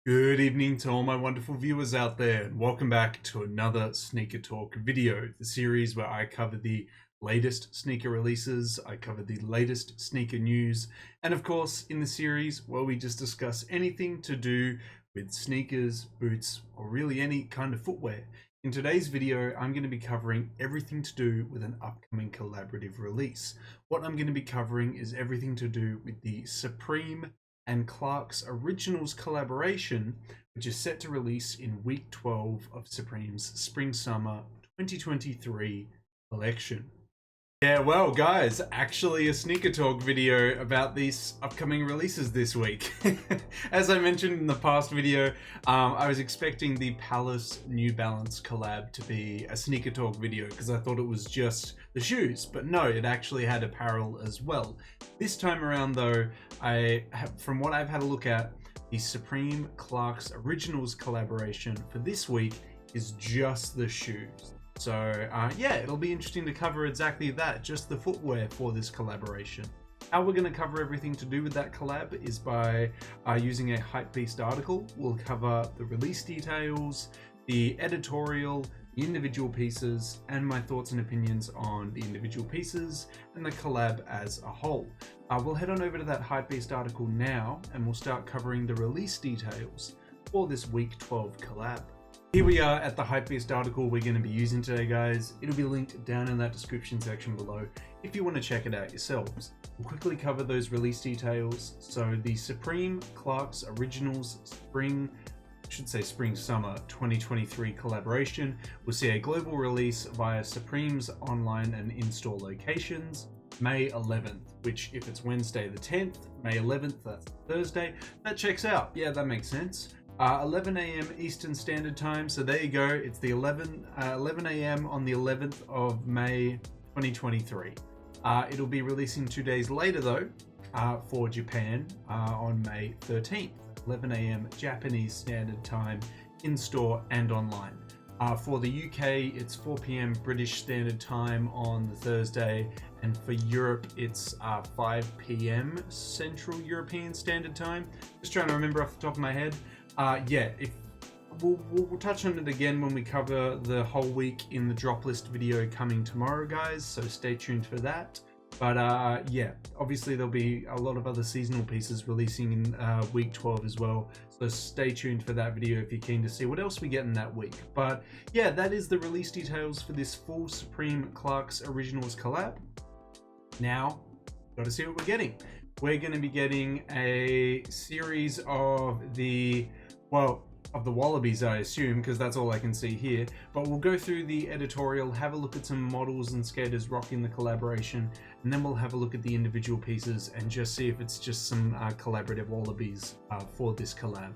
Good evening to all my wonderful viewers out there, and welcome back to another Sneaker Talk video, the series where I cover the latest sneaker releases, I cover the latest sneaker news, and of course in the series where we just discuss anything to do with sneakers, boots, or really any kind of footwear. In today's video, I'm going to be covering everything to do with an upcoming collaborative release. What I'm going to be covering is everything to do with the Supreme and Clarks Originals collaboration, which is set to release in week 12 of Supreme's Spring-Summer 2023 collection. Yeah, well guys, actually a sneaker talk video about these upcoming releases this week. As I mentioned in the past video, I was expecting the Palace New Balance collab to be a sneaker talk video because I thought it was just the shoes, but no, it actually had apparel as well. This time around though, from what I've had a look at, the Supreme Clarks Originals collaboration for this week is just the shoes. So yeah, it'll be interesting to cover exactly that, just the footwear for this collaboration. How we're going to cover everything to do with that collab is by using a HYPEBEAST article. We'll cover the release details, the editorial, the individual pieces, and my thoughts and opinions on the individual pieces and the collab as a whole. We'll head on over to that HYPEBEAST article now, and we'll start covering the release details for this week 12 collab. Here we are at the HYPEBEAST article we're going to be using today, guys. It'll be linked down in that description section below if you want to check it out yourselves. We'll quickly cover those release details. So the Supreme Clarks Originals Spring-Summer 2023 collaboration will see a global release via Supreme's online and in-store locations May 11th, which if it's Wednesday the 10th, May 11th, that's Thursday, that checks out. Yeah, that makes sense. 11 a.m. Eastern Standard Time, so there you go, it's the 11 a.m. on the 11th of May 2023. It'll be releasing 2 days later though, for Japan, on May 13th, 11 a.m. Japanese Standard Time, in-store and online. For the UK, it's 4 p.m. British Standard Time on the Thursday, and for Europe, it's 5 p.m. Central European Standard Time. Just trying to remember off the top of my head. Yeah, we'll touch on it again when we cover the whole week in the drop list video coming tomorrow, guys, so stay tuned for that. But yeah, obviously there'll be a lot of other seasonal pieces releasing in week 12 as well, so stay tuned for that video if you're keen to see what else we get in that week. But yeah, that is the release details for this full Supreme Clarks Originals collab. Now, got to see what we're getting. We're going to be getting a series of the Wallabies, I assume, because that's all I can see here. But we'll go through the editorial, have a look at some models and skaters rocking the collaboration, and then we'll have a look at the individual pieces and just see if it's just some collaborative Wallabies for this collab.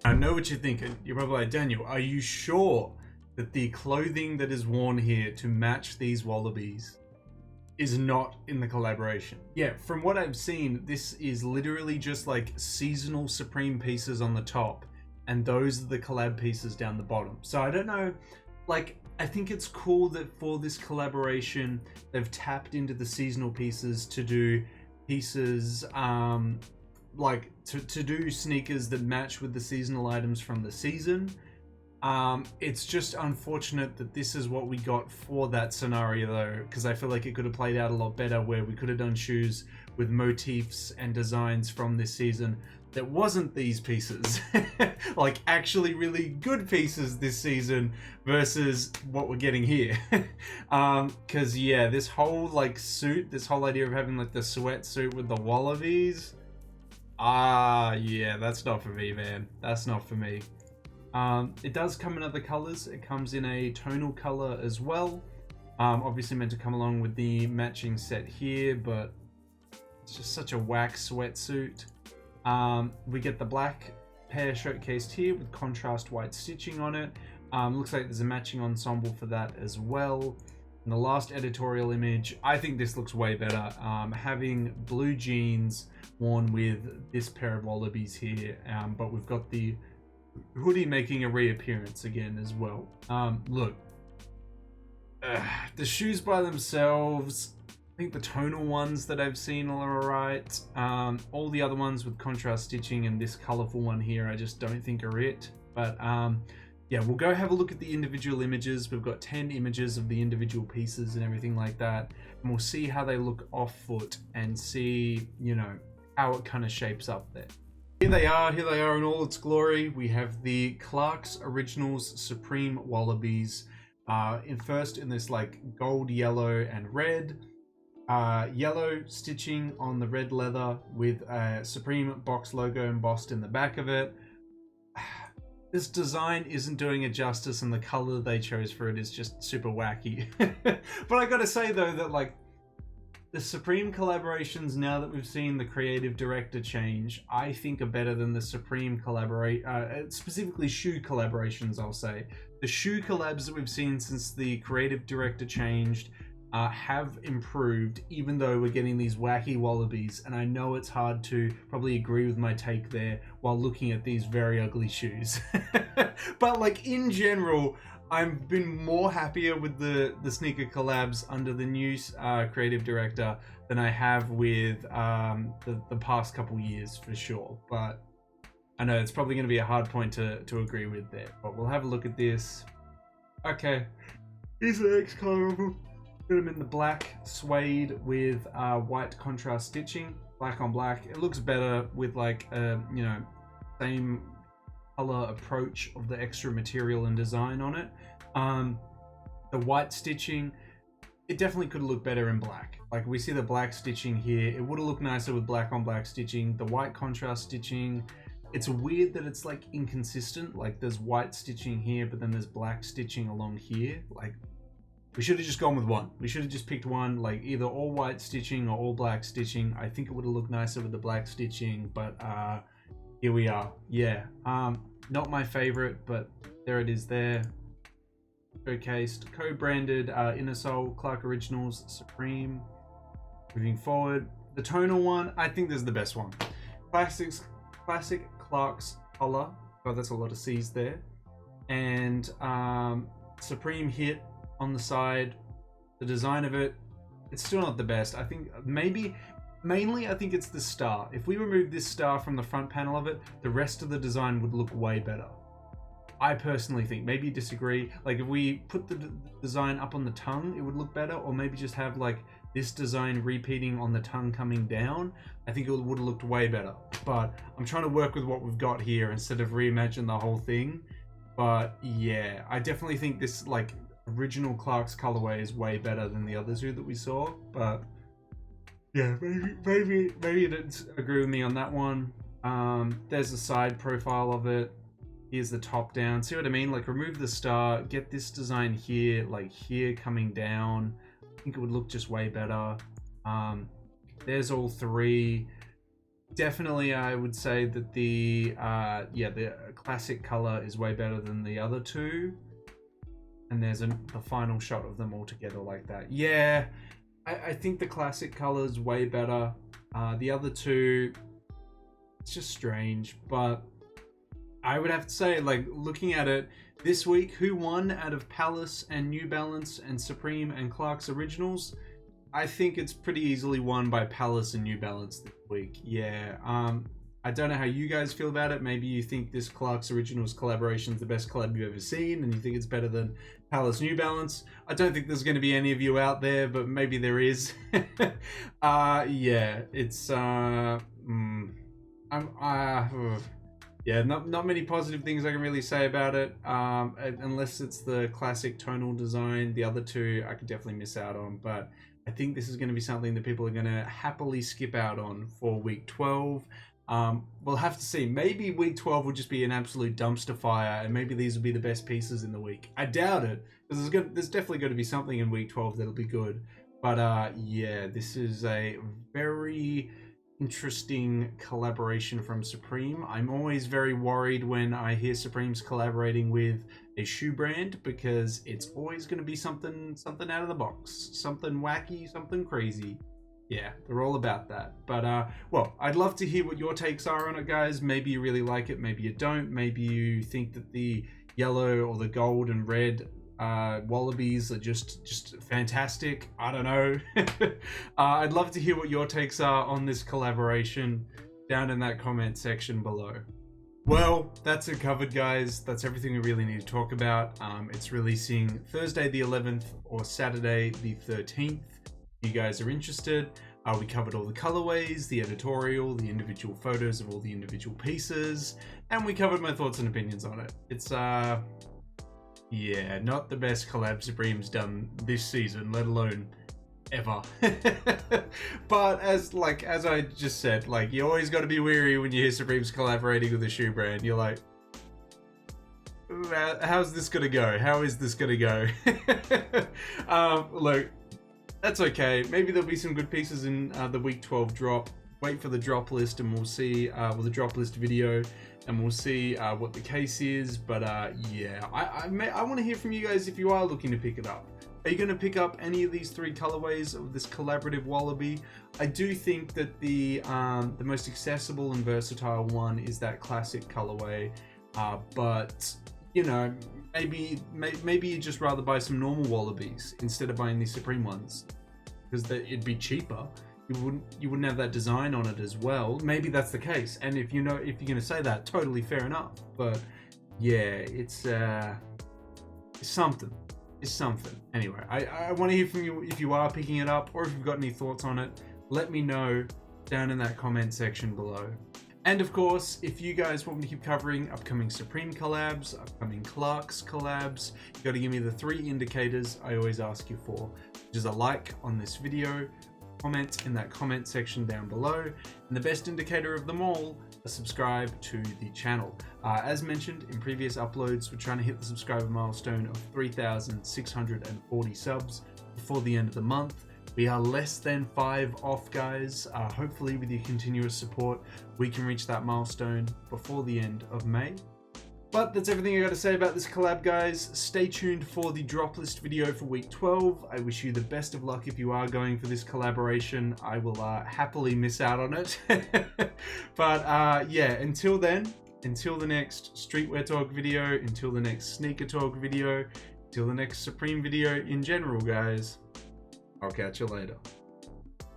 I know what you're thinking. You're probably like, Daniel, are you sure that the clothing that is worn here to match these Wallabies is not in the collaboration? Yeah, from what I've seen, this is literally just like seasonal Supreme pieces on the top, and those are the collab pieces down the bottom. So I don't know, like, I think it's cool that for this collaboration they've tapped into the seasonal pieces to do pieces like to do sneakers that match with the seasonal items from the season. It's just unfortunate that this is what we got for that scenario though, because I feel like it could have played out a lot better where we could have done shoes with motifs and designs from this season that wasn't these pieces. Like actually really good pieces this season versus what we're getting here. Because yeah, this whole like suit, this whole idea of having like the sweatsuit with the Wallabies, yeah, that's not for me, man. That's not for me. It does come in other colors. It comes in a tonal color as well. Obviously meant to come along with the matching set here, but it's just such a whack sweatsuit. We get the black pair showcased here with contrast white stitching on it. Looks like there's a matching ensemble for that as well. And the last editorial image, I think this looks way better. Having blue jeans worn with this pair of Wallabies here, but we've got the hoodie making a reappearance again as well. Look, the shoes by themselves, think the tonal ones that I've seen are alright. All the other ones with contrast stitching and this colorful one here, I just don't think are it. But yeah, we'll go have a look at the individual images. We've got 10 images of the individual pieces and everything like that. And we'll see how they look off foot and see, you know, how it kind of shapes up there. Here they are in all its glory. We have the Clarks Originals Supreme Wallabies. First in this like gold, yellow, and red. Yellow stitching on the red leather with a Supreme box logo embossed in the back of it. This design isn't doing it justice, and the color they chose for it is just super wacky. But I gotta say though that like the Supreme collaborations, now that we've seen the creative director change, I think are better than the Supreme specifically shoe collaborations, I'll say. The shoe collabs that we've seen since the creative director changed have improved, even though we're getting these wacky wallabies, and I know it's hard to probably agree with my take there while looking at these very ugly shoes. But like in general, I've been more happier with the sneaker collabs under the new creative director than I have with the past couple years for sure. But I know it's probably going to be a hard point to agree with there, but we'll have a look at this. Okay, here's the next color of them. Put them in the black suede with white contrast stitching, black on black. It looks better with like you know, same color approach of the extra material and design on it. The white stitching, it definitely could look better in black. Like we see the black stitching here, it would have looked nicer with black on black stitching. The white contrast stitching, it's weird that it's like inconsistent. Like there's white stitching here, but then there's black stitching along here. Like we should have just gone with one. We should have just picked one, like either all white stitching or all black stitching. I think it would have looked nicer with the black stitching, but here we are. Yeah, not my favorite, but there it is there. Showcased, co-branded inner sole, Clark Originals Supreme. Moving forward, the tonal one, I think this is the best one. Classic Clarks color. Oh, that's a lot of C's there. And Supreme hit on the side. The design of it, it's still not the best. I think mainly I think it's the star. If we remove this star from the front panel of it, the rest of the design would look way better. I personally think. Maybe you disagree. Like if we put the design up on the tongue, it would look better, or maybe just have like this design repeating on the tongue coming down. I think it would have looked way better. But I'm trying to work with what we've got here instead of reimagine the whole thing. But yeah, I definitely think this like original Clarks colorway is way better than the other two that we saw. But yeah, maybe you didn't agree with me on that one. There's a side profile of it. Here's the top down. See what I mean? Like remove the star, get this design here, like here coming down. I think it would look just way better. There's all three. Definitely, I would say that the classic color is way better than the other two. And there's the final shot of them all together like that. Yeah, I think the classic color is way better. The other two, it's just strange. But I would have to say, like, looking at it this week, who won out of Palace and New Balance and Supreme and Clarks Originals? I think it's pretty easily won by Palace and New Balance this week. Yeah, I don't know how you guys feel about it. Maybe you think this Clarks Originals collaboration is the best collab you've ever seen, and you think it's better than Palace New Balance. I don't think there's going to be any of you out there, but maybe there is. Yeah, it's yeah, not many positive things I can really say about it, unless it's the classic tonal design. The other two I could definitely miss out on, but I think this is going to be something that people are going to happily skip out on for week 12. We'll have to see. Maybe week 12 will just be an absolute dumpster fire, and maybe these will be the best pieces in the week. I doubt it, because there's definitely going to be something in week 12 that'll be good. But yeah, this is a very interesting collaboration from Supreme. I'm always very worried when I hear Supreme's collaborating with a shoe brand, because it's always going to be something out of the box, something wacky, something crazy. Yeah, they're all about that. But well, I'd love to hear what your takes are on it, guys. Maybe you really like it, maybe you don't. Maybe you think that the yellow or the gold and red Wallabies are just fantastic. I don't know. I'd love to hear what your takes are on this collaboration down in that comment section below. Well, that's it covered, guys. That's everything we really need to talk about. It's releasing Thursday the 11th or Saturday the 13th. If you guys are interested, we covered all the colorways, the editorial, the individual photos of all the individual pieces, and we covered my thoughts and opinions on it. It's yeah, not the best collab Supreme's done this season, let alone ever. But as I just said, like, you always got to be wary when you hear Supreme's collaborating with a shoe brand. You're like, how's this gonna go? How is this gonna go? Look, that's okay. Maybe there'll be some good pieces in the week 12 drop. Wait for the drop list and we'll see, well, the drop list video, and we'll see what the case is. But yeah, I want to hear from you guys if you are looking to pick it up. Are you going to pick up any of these 3 colorways of this collaborative Wallaby? I do think that the most accessible and versatile one is that classic colorway, but you know, maybe you'd just rather buy some normal Wallabies instead of buying these Supreme ones, because it'd be cheaper. You wouldn't have that design on it as well. Maybe that's the case, and if you're gonna say that, totally fair enough. But yeah, it's something. It's something. Anyway, I want to hear from you if you are picking it up, or if you've got any thoughts on it. Let me know down in that comment section below. And of course, if you guys want me to keep covering upcoming Supreme collabs, upcoming Clarks collabs, you got to give me the 3 indicators I always ask you for, which is a like on this video, comment in that comment section down below, and the best indicator of them all, subscribe to the channel. As mentioned in previous uploads, we're trying to hit the subscriber milestone of 3,640 subs before the end of the month. We are less than 5 off, guys. Hopefully with your continuous support, we can reach that milestone before the end of May. But that's everything I got to say about this collab, guys. Stay tuned for the drop list video for week 12. I wish you the best of luck if you are going for this collaboration. I will happily miss out on it. But yeah, until then, until the next streetwear talk video, until the next sneaker talk video, until the next Supreme video in general, guys, I'll catch you later.